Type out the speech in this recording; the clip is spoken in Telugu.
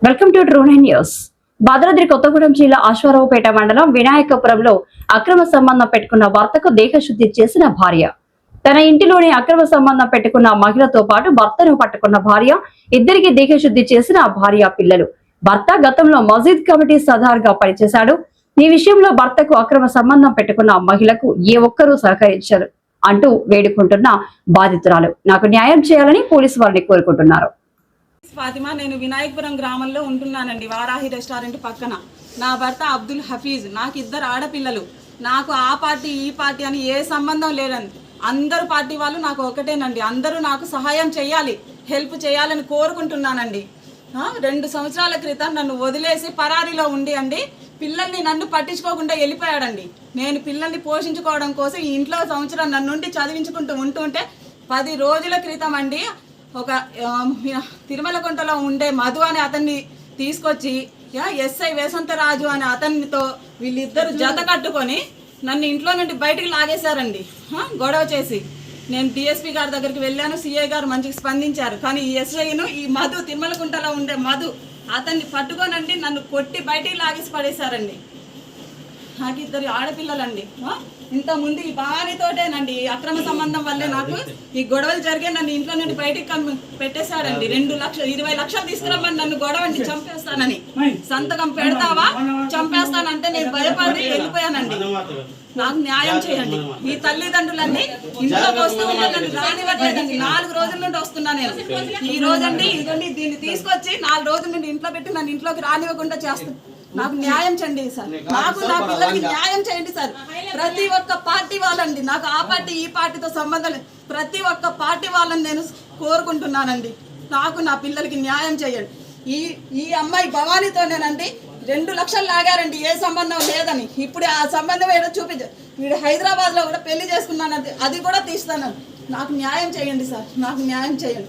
Welcome to true nine news. Bhadradri Kothagudem జిల్లా అశ్వారావుపేట మండలం వినాయకపురంలో అక్రమ సంబంధం పెట్టుకున్న భర్తకు దేహశుద్ధి చేసిన భార్య. తన ఇంటిలోనే అక్రమ సంబంధం పెట్టుకున్న మహిళతో పాటు భర్తను పట్టుకున్న భార్య, ఇద్దరికి దేహశుద్ధి చేసిన భార్య, పిల్లలు. భర్త గతంలో మసీద్ కమిటీ సర్దార్ గా పనిచేశాడు. ఈ విషయంలో భర్తకు అక్రమ సంబంధం పెట్టుకున్న మహిళకు ఏ ఒక్కరూ సహకరించారు అంటూ వేడుకుంటున్న బాధితురాలు. నాకు న్యాయం చేయాలని పోలీసు వారిని కోరుకుంటున్నారు. ఫాతిమా, నేను వినాయకపురం గ్రామంలో ఉంటున్నానండి. వారాహి రెస్టారెంట్ పక్కన. నా భర్త అబ్దుల్ హఫీజ్. నాకు ఇద్దరు ఆడపిల్లలు. నాకు ఆ పార్టీ ఈ పార్టీ అని ఏ సంబంధం లేదండి. అందరు పార్టీ వాళ్ళు నాకు ఒకటేనండి. అందరూ నాకు సహాయం చేయాలి, హెల్ప్ చేయాలని కోరుకుంటున్నానండి. 2 సంవత్సరాల క్రితం నన్ను వదిలేసి పరారీలో ఉండి అండి పిల్లల్ని నన్ను పట్టించుకోకుండా వెళ్ళిపోయాడండి. నేను పిల్లల్ని పోషించుకోవడం కోసం ఈ ఇంట్లో సంవత్సరం నన్ను చదివించుకుంటూ ఉంటుంటే 10 రోజుల క్రితం అండి ఒక తిరుమలకుంటలో ఉండే మధు అనే అతన్ని తీసుకొచ్చి ఎస్ఐ వేసంతరాజు అనే అతనితో వీళ్ళిద్దరు జత కట్టుకొని నన్ను ఇంట్లో నుండి బయటికి లాగేశారండి. గొడవ చేసి నేను డిఎస్పీ గారి దగ్గరికి వెళ్ళాను. సిఐ గారు మంచిగా స్పందించారు. కానీ ఈ ఎస్ఐను ఈ మధు, తిరుమలకుంటలో ఉండే మధు అతన్ని పట్టుకోనండి నన్ను కొట్టి బయటికి లాగేసి పడేశారండి. నాకు ఇద్దరు ఆడపిల్లలండి. ఇంతకుముందు ఈ భార్యతోటేనండి అక్రమ సంబంధం వల్లే నాకు ఈ గొడవలు జరిగే నన్ను ఇంట్లో నుండి బయటికి పెట్టేశాడండి. 20 లక్షలు తీసుకురమ్మని నన్ను గొడవండి చంపేస్తానని. సంతకం పెడతావా చంపేస్తానంటే నేను భయపడి వెళ్ళిపోయానండి. నాకు న్యాయం చేయండి. ఈ తల్లిదండ్రులన్నీ ఇంట్లోకి వస్తూ నన్ను రానివ్వట్లేదండి. 4 రోజుల నుండి వస్తున్నా నేను. ఈ రోజండి ఇదండి దీన్ని తీసుకొచ్చి 4 రోజుల నుండి ఇంట్లో పెట్టి నన్ను ఇంట్లోకి రానివ్వకుండా చేస్తాను. నాకు న్యాయం చేయండి సార్. నాకు నా పిల్లలకి న్యాయం చేయండి సార్. ప్రతి ఒక్క పార్టీ వాళ్ళండి, నాకు ఆ పార్టీ ఈ పార్టీతో సంబంధం లేదు. ప్రతి ఒక్క పార్టీ వాళ్ళని నేను కోరుకుంటున్నానండి. నాకు నా పిల్లలకి న్యాయం చేయండి. ఈ అమ్మాయి భవానీతోనేనండి 2 లక్షలు లాగారండి, ఏ సంబంధం లేదని. ఇప్పుడు ఆ సంబంధం ఏదో చూపించారు. వీడు హైదరాబాద్లో కూడా పెళ్లి చేసుకున్నానండి, అది కూడా తీస్తాను. నాకు న్యాయం చేయండి సార్. నాకు న్యాయం చేయండి.